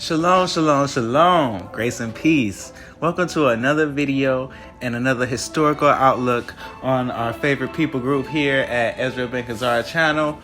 Shalom, shalom, shalom. Grace and peace. Welcome to another video and another historical outlook on our favorite people group here at Ezra Ben Khazar channel,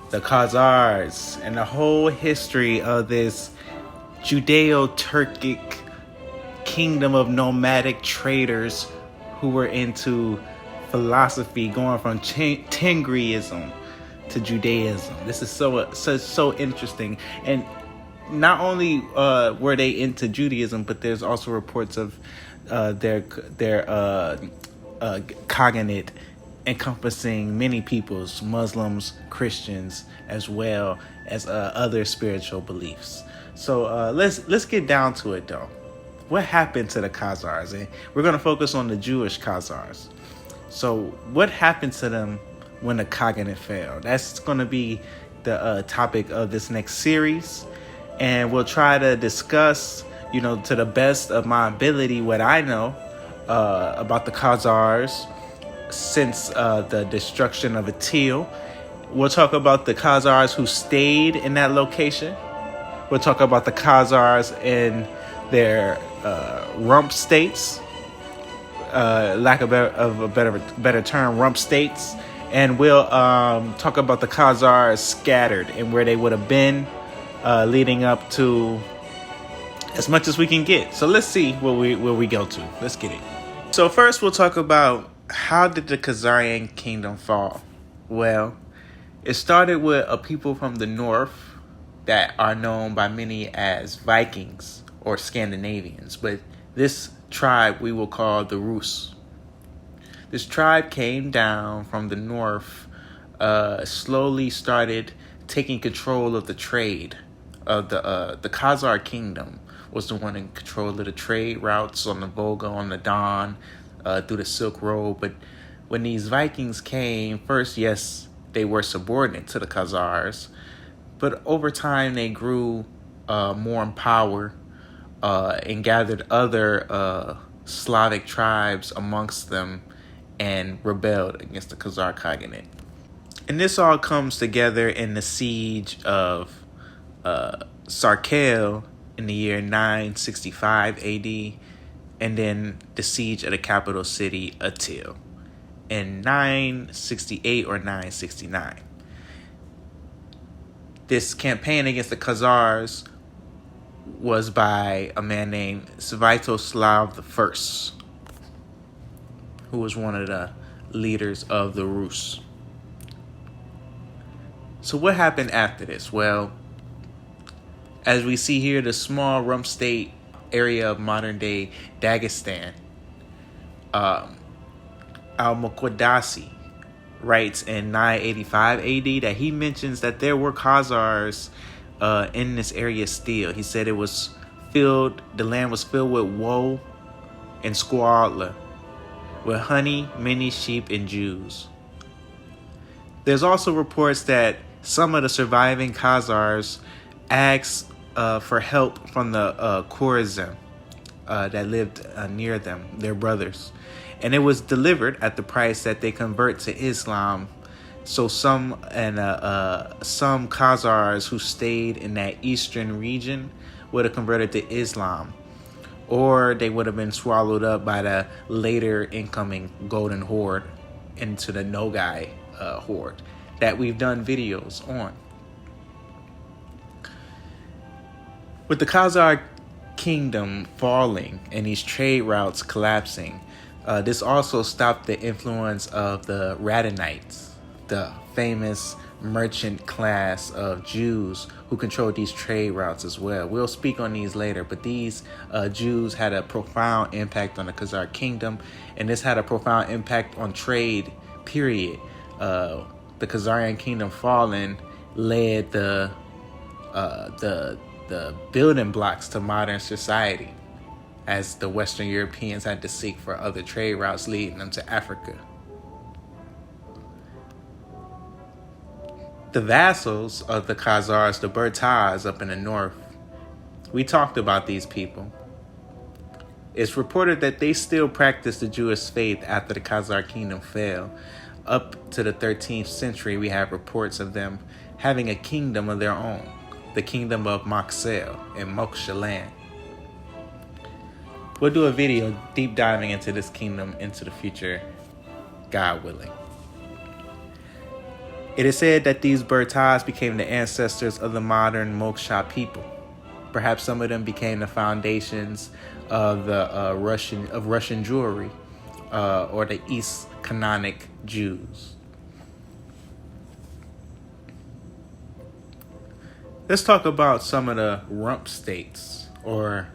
the Khazars, and the whole history of this Judeo-Turkic kingdom of nomadic traders who were into philosophy, going from Tengriism to Judaism. This is so interesting. And not only were they into Judaism, but there's also reports of their Khaganate encompassing many peoples, Muslims, Christians, as well as other spiritual beliefs. So let's get down to it, though. What happened to the Khazars? And we're going to focus on the Jewish Khazars. So what happened to them when the Khaganate fell? That's going to be the topic of this next series. And we'll try to discuss, to the best of my ability, what I know about the Khazars since the destruction of Atil. We'll talk about the Khazars who stayed in that location. We'll talk about the Khazars in their rump states, lack of a better term, rump states. And we'll talk about the Khazars scattered and where they would have been leading up to as much as we can get. So let's see where we go to. Let's get it. So first we'll talk about, how did the Khazarian kingdom fall? Well, it started with a people from the north that are known by many as Vikings or Scandinavians, but this tribe we will call the Rus. This tribe came down from the north, slowly started taking control of the trade of the Khazar kingdom. Was the one in control of the trade routes on the Volga, on the Don, through the Silk Road. But when these Vikings came, first, yes, they were subordinate to the Khazars, but over time they grew more in power and gathered other Slavic tribes amongst them and rebelled against the Khazar Khaganate. And this all comes together in the siege of Sarkel in the year 965 AD, and then the siege of the capital city, Atil, in 968 or 969. This campaign against the Khazars was by a man named Svyatoslav I, who was one of the leaders of the Rus. So what happened after this? Well, as we see here, the small rump state area of modern-day Dagestan, Al-Muqaddasi writes in 985 AD that he mentions that there were Khazars in this area still. He said the land was filled with woe and squalor, with honey, many sheep, and Jews. There's also reports that some of the surviving Khazars asked for help from the Khorazim that lived near them, their brothers. And it was delivered at the price that they convert to Islam. So some Khazars who stayed in that eastern region would have converted to Islam, or they would have been swallowed up by the later incoming Golden Horde into the Nogai Horde that we've done videos on. With the Khazar kingdom falling and these trade routes collapsing, this also stopped the influence of the Radhanites, the famous merchant class of Jews who controlled these trade routes as well. We'll speak on these later, but these Jews had a profound impact on the Khazar kingdom, and this had a profound impact on trade, period. The Khazarian kingdom falling led the building blocks to modern society, as the Western Europeans had to seek for other trade routes leading them to Africa. The vassals of the Khazars, the Burtaz up in the north, we talked about these people. It's reported that they still practiced the Jewish faith after the Khazar kingdom fell. Up to the 13th century, we have reports of them having a kingdom of their own the kingdom of Moxel in Moksha land. We'll do a video deep diving into this kingdom into the future, God willing. It is said that these Burtahs became the ancestors of the modern Moksha people. Perhaps some of them became the foundations of the Russian Jewry, or the East Canonic Jews. Let's talk about some of the rump states, or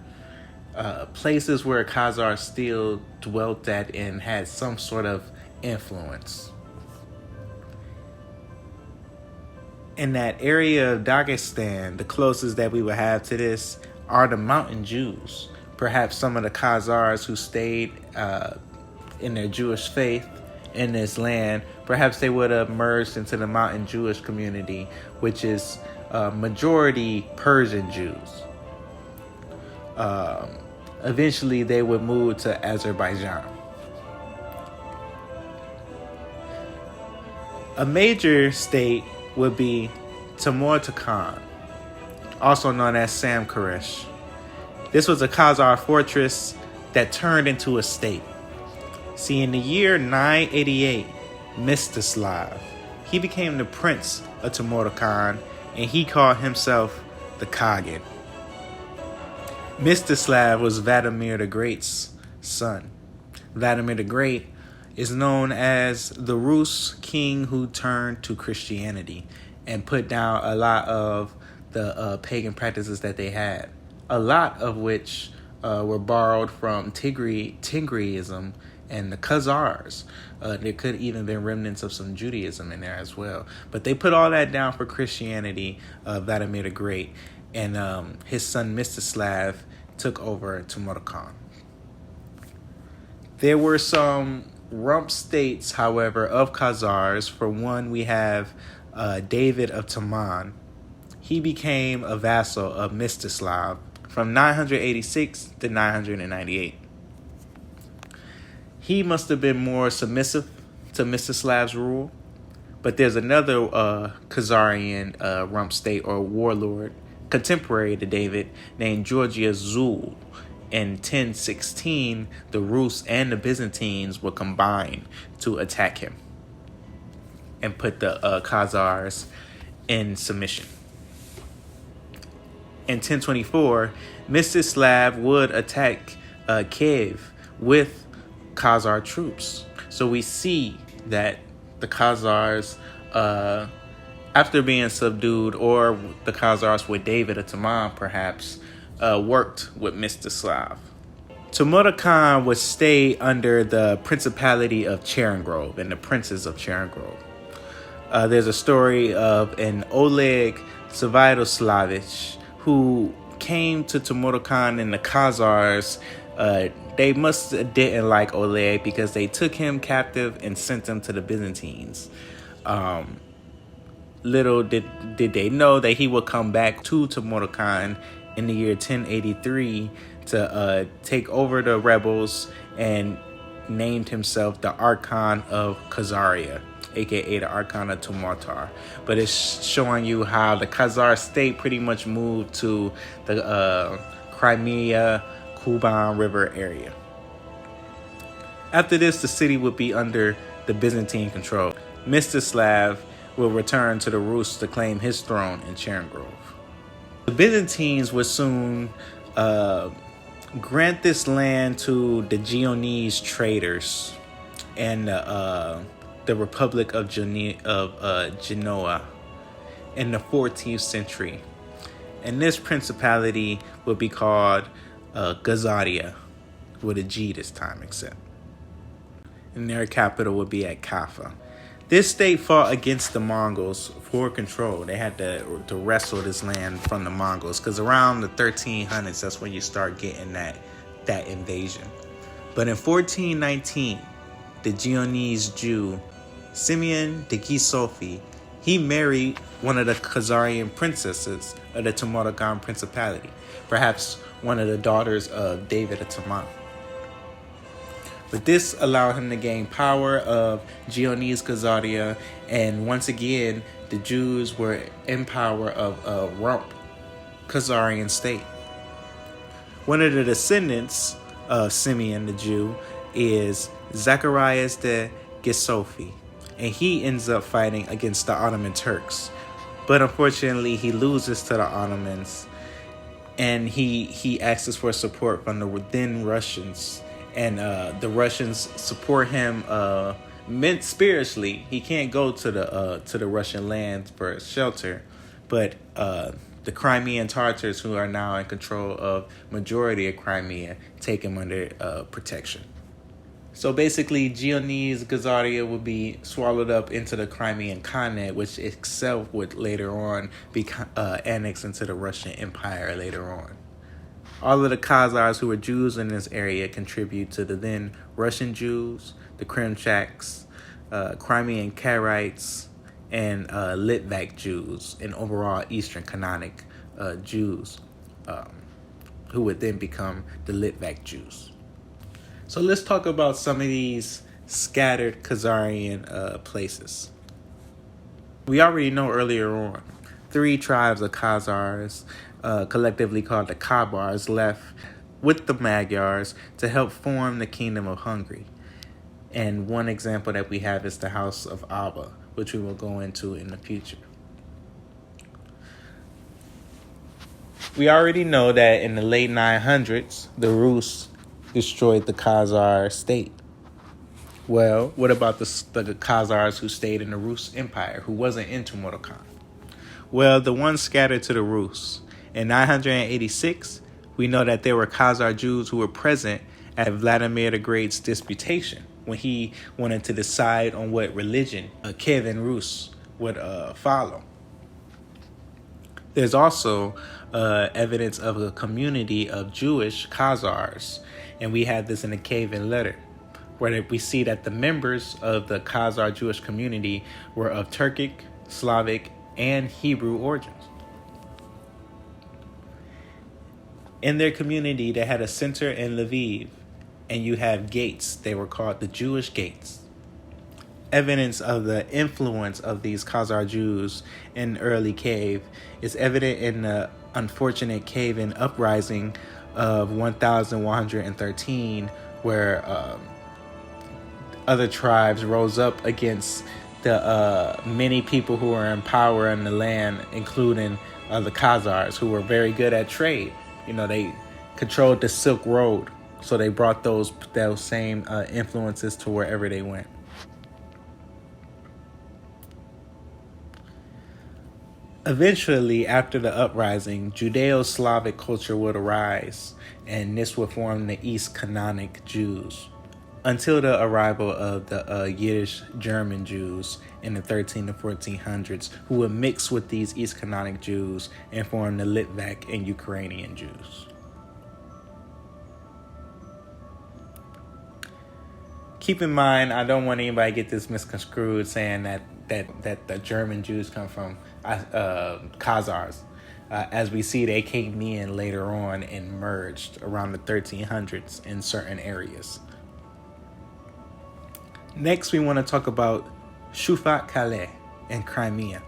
places where Khazar still dwelt at and had some sort of influence. In that area of Dagestan, the closest that we would have to this are the mountain Jews. Perhaps some of the Khazars who stayed in their Jewish faith in this land, perhaps they would have merged into the mountain Jewish community, which is majority Persian Jews. Eventually, they would move to Azerbaijan. A major state would be Tmutarakan, also known as Samkaresh. This was a Khazar fortress that turned into a state. See, in the year 988, Mstislav, he became the prince of Tmutarakan, and he called himself the Khagan. Mstislav was Vladimir the Great's son. Vladimir the Great is known as the Rus king who turned to Christianity and put down a lot of the pagan practices that they had, a lot of which were borrowed from Tigriism and the Khazars. There could even been remnants of some Judaism in there as well. But they put all that down for Christianity, Vladimir the Great, and his son Mstislav took over Tmutarakan. There were some rump states, however, of Khazars. For one, we have David of Taman. He became a vassal of Mstislav from 986 to 998. He must have been more submissive to Mstislav's rule. But there's another Khazarian rump state or warlord contemporary to David named Georgius Zul. In 1016, the Rus and the Byzantines would combine to attack him and put the Khazars in submission. In 1024, Mstislav would attack Kiev with Khazar troops. So we see that the Khazars, after being subdued, or the Khazars with David of Taman perhaps, worked with Mstislav. Tmutarakan would stay under the Principality of Cherengrove and the princes of Cherengrove. There's a story of an Oleg Sviatoslavich who came to Tmutarakan, and the Khazars, they must didn't like Oleg because they took him captive and sent him to the Byzantines. Little did they know that he would come back to Tmutarakan in the year 1083 to take over the rebels, and named himself the Archon of Gazaria, aka the Archon of Tumutar. But it's showing you how the Khazar state pretty much moved to the Crimea, Kuban River area. After this, the city would be under the Byzantine control. Mstislav will return to the Rus to claim his throne in Cherengrove. The Byzantines would soon grant this land to the Genoese traders and the Republic of Genoa in the 14th century. And this principality would be called Gazaria, with a G this time, except. And their capital would be at Kaffa. This state fought against the Mongols for control. They had to wrestle this land from the Mongols, because around the 1300s, that's when you start getting that invasion. But in 1419, the Genoese Jew, Simeon de Gisofi, he married one of the Khazarian princesses of the Tmutarakan Principality, perhaps one of the daughters of David of Taman. But this allowed him to gain power of Genoese Gazaria, and once again, the Jews were in power of rump Khazarian state. One of the descendants of Simeon the Jew is Zacharias de Gisofi, and he ends up fighting against the Ottoman Turks. But unfortunately, he loses to the Ottomans, and he asks for support from the then Russians, and the Russians support him meant spiritually. He can't go to the Russian lands for shelter, but the Crimean Tartars, who are now in control of majority of Crimea, take him under protection. So basically, Jewish Khazaria would be swallowed up into the Crimean Khaganate, which itself would later on be annexed into the Russian Empire later on. All of the Khazars who were Jews in this area contribute to the then Russian Jews, the Krimchaks, Crimean Karaites, and Litvak Jews, and overall Eastern Khaganate Jews, who would then become the Litvak Jews. So let's talk about some of these scattered Khazarian places. We already know earlier on, 3 tribes of Khazars, collectively called the Khazars, left with the Magyars to help form the Kingdom of Hungary. And one example that we have is the House of Abba, which we will go into in the future. We already know that in the late 900s, the Rus destroyed the Khazar state. Well, what about the Khazars who stayed in the Rus Empire, who wasn't in Tmutarakan? Well, the ones scattered to the Rus. In 986, we know that there were Khazar Jews who were present at Vladimir the Great's disputation when he wanted to decide on what religion a Kievan Rus would follow. There's also evidence of a community of Jewish Khazars, and we have this in the Kievan letter, where we see that the members of the Khazar Jewish community were of Turkic, Slavic, and Hebrew origins. In their community, they had a center in Lviv, and you have gates. They were called the Jewish gates. Evidence of the influence of these Khazar Jews in early Kiev is evident in the unfortunate Kievan uprising of 1113, where other tribes rose up against the many people who were in power in the land, including the Khazars, who were very good at trade. You know, they controlled the Silk Road, so they brought those same influences to wherever they went. Eventually, after the uprising, Judeo-Slavic culture would arise, and this would form the East Khaganate Jews, until the arrival of the Yiddish German Jews in the 13 to 1400s, who would mix with these East Khaganate Jews and form the Litvak and Ukrainian Jews. Keep in mind, I don't want anybody to get this misconstrued saying that the German Jews come from Khazars. As we see, they came in later on and merged around the 1300s in certain areas. Next, we want to talk about Shufat Kale in Crimea.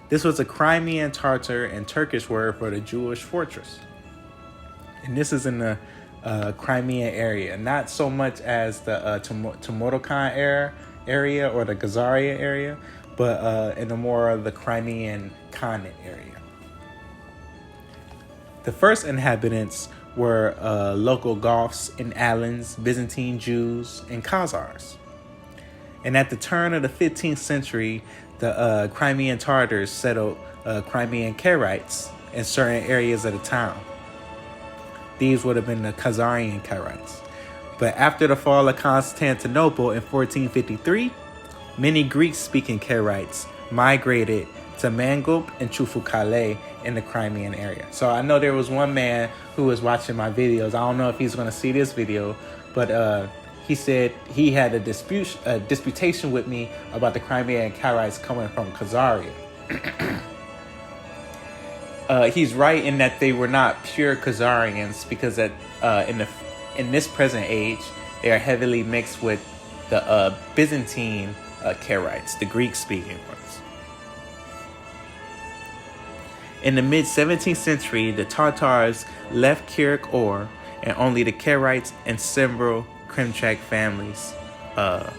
This was a Crimean Tartar and Turkish word for the Jewish fortress. And this is in the Crimean area, not so much as the Tmutarakan area or the Gazaria area, but in the more of the Crimean Khaganate area. The first inhabitants were local Goths and Alans, Byzantine Jews, and Khazars. And at the turn of the 15th century, the Crimean Tartars settled Crimean Karaites in certain areas of the town. These would have been the Khazarian Karaites. But after the fall of Constantinople in 1453, many Greek-speaking Karaites migrated to Mangup and Chufukale in the Crimean area. So I know there was one man who was watching my videos. I don't know if he's going to see this video, but he said he had a disputation with me about the Crimean Karaites coming from Khazaria. He's right in that they were not pure Khazarians, because in this present age, they are heavily mixed with the Byzantine Karaites, the Greek-speaking ones. In the mid-17th century, the Tatars left Kirik Or, and only the Karaites and several Krimchak families were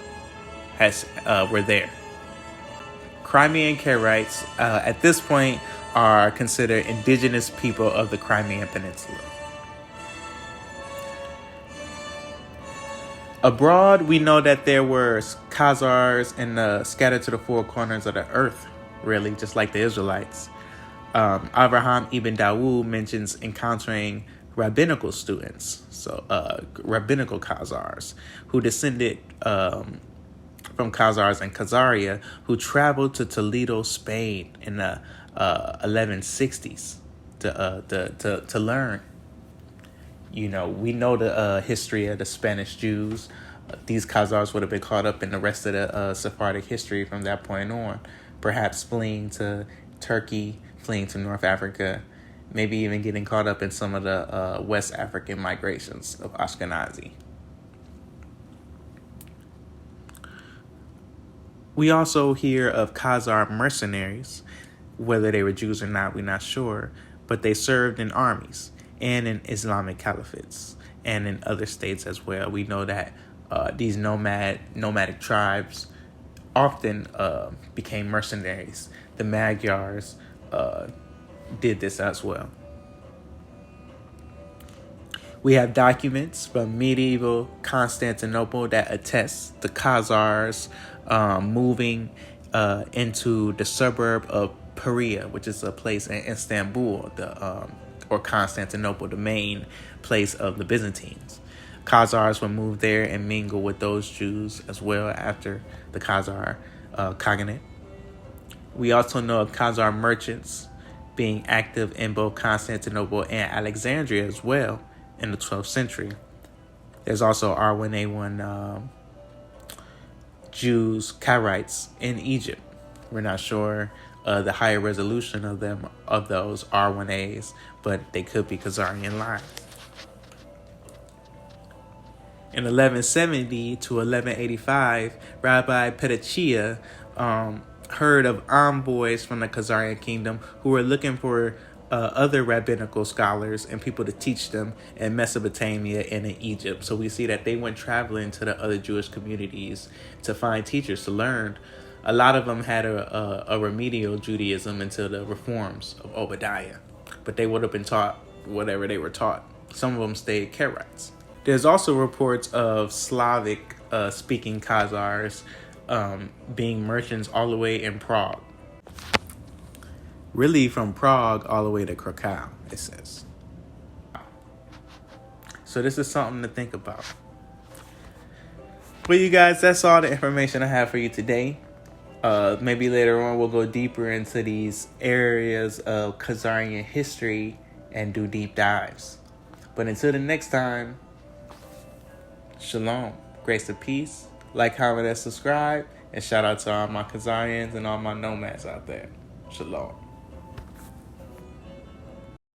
there. Crimean Karites, at this point, are considered indigenous people of the Crimean Peninsula. Abroad, we know that there were Khazars scattered to the four corners of the earth, really, just like the Israelites. Avraham ibn Dawood mentions encountering rabbinical students, rabbinical Khazars, who descended from Khazars and Gazaria, who traveled to Toledo, Spain in the 1160s to learn. We know the history of the Spanish Jews. These Khazars would have been caught up in the rest of the Sephardic history from that point on, perhaps fleeing to Turkey, fleeing to North Africa, maybe even getting caught up in some of the West African migrations of Ashkenazi. We also hear of Khazar mercenaries, whether they were Jews or not, we're not sure, but they served in armies and in Islamic caliphates and in other states as well. We know that these nomadic tribes often became mercenaries. The Magyars did this as well. We have documents from medieval Constantinople that attest the Khazars moving into the suburb of Perea, which is a place in Istanbul, or Constantinople, the main place of the Byzantines. Khazars would move there and mingle with those Jews as well after the Khazar Khaganate. We also know of Khazar merchants being active in both Constantinople and Alexandria as well in the 12th century. There's also R1A1 Jews, Karaites in Egypt. We're not sure the higher resolution of those R1As, but they could be Khazarian lines. In 1170 to 1185, Rabbi Petachia heard of envoys from the Khazarian kingdom who were looking for other rabbinical scholars and people to teach them in Mesopotamia and in Egypt. So we see that they went traveling to the other Jewish communities to find teachers to learn. A lot of them had a remedial Judaism until the reforms of Obadiah, but they would have been taught whatever they were taught. Some of them stayed Karaites. There's also reports of Slavic speaking Khazars being merchants all the way in Prague. Really from Prague all the way to Krakow, it says. So this is something to think about. Well, you guys, that's all the information I have for you today. Maybe later on we'll go deeper into these areas of Khazarian history and do deep dives. But until the next time, shalom, grace and peace. Like, comment, and subscribe. And shout out to all my Khazarians and all my nomads out there. Shalom.